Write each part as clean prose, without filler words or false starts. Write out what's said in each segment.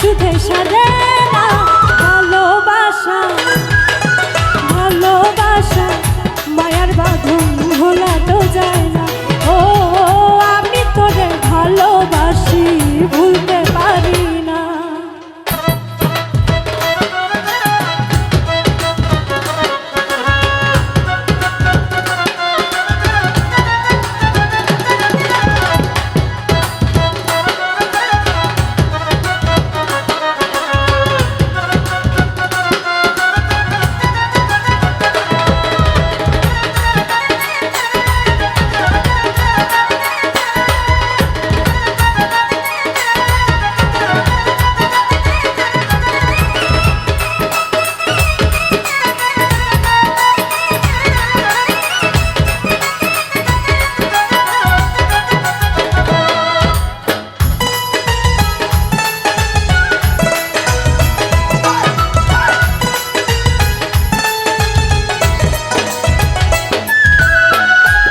ওষুধে সারে না ভালোবাসা ভালোবাসা মায়ার বাঁধন ভোলা তো যায় না। ও আমি তোরে ভালোবাসি ভুলতে পারি না।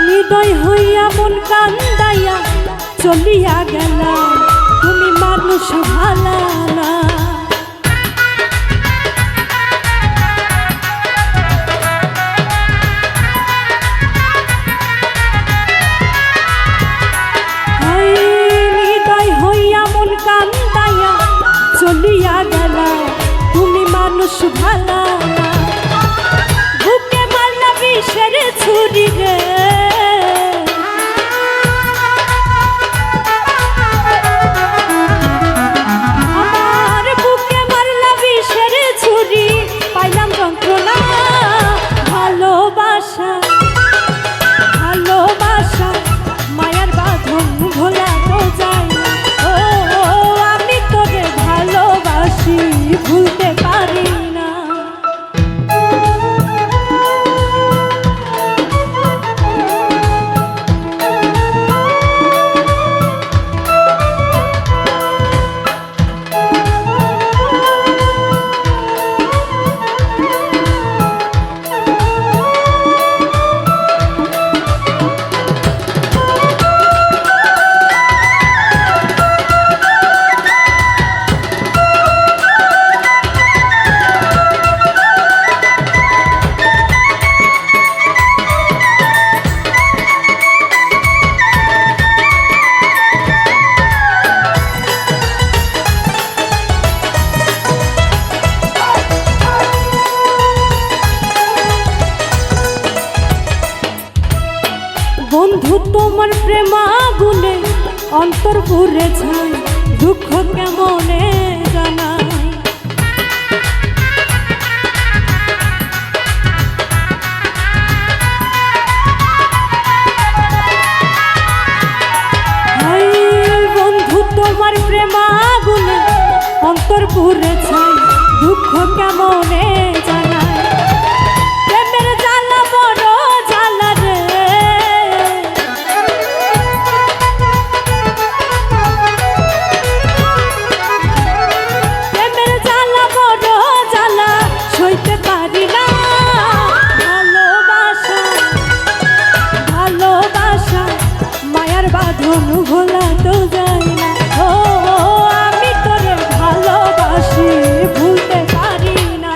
হৃদয় হইয়া মন কান্দাইয়া চলিয়া গেলা তুমি মানুষ ভালা না। হৃদয় হইয়া মন কান্দাইয়া চলিয়া গেলা তুমি মানুষ ভালা না। বুকে মারলা বিষের ছুরি রে ভুলতে পারি না। বন্ধু তোমার প্রেম আগুনে অন্তর পুড়ে যায় দুঃখ কেমনে জানাই। বন্ধু তোমার প্রেম আগুনে অন্তর পুড়ে যায় দুঃখ কেমনে জানাই। প্রেমের জ্বালা বড় জ্বালা রে ভোলা তো যায় না। ও আমি তোরে ভালোবাসি ভুলতে পারি না।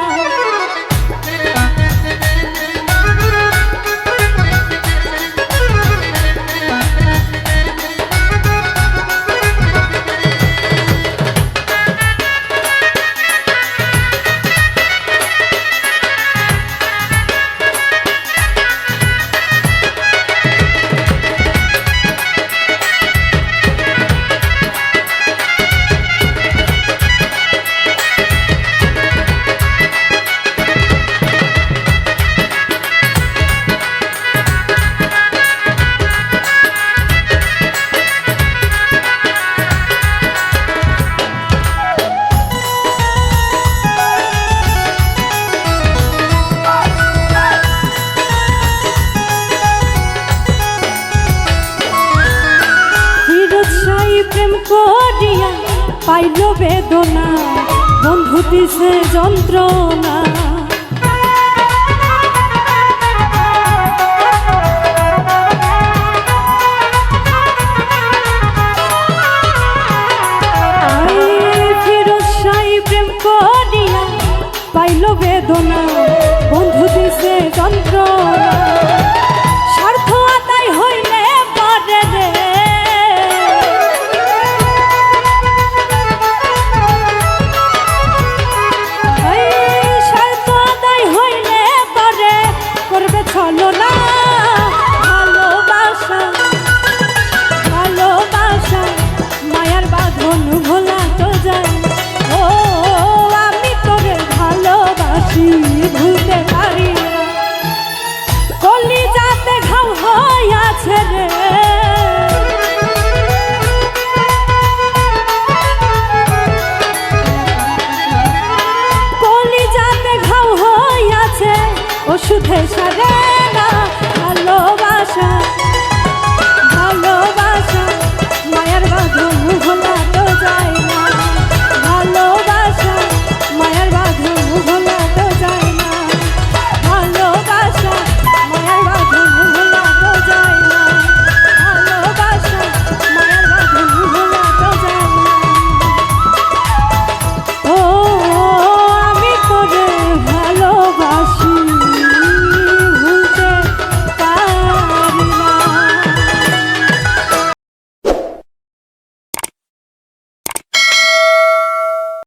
প্রেম করিয়া পাইল বেদনা বন্ধু দিছে যন্ত্রণা।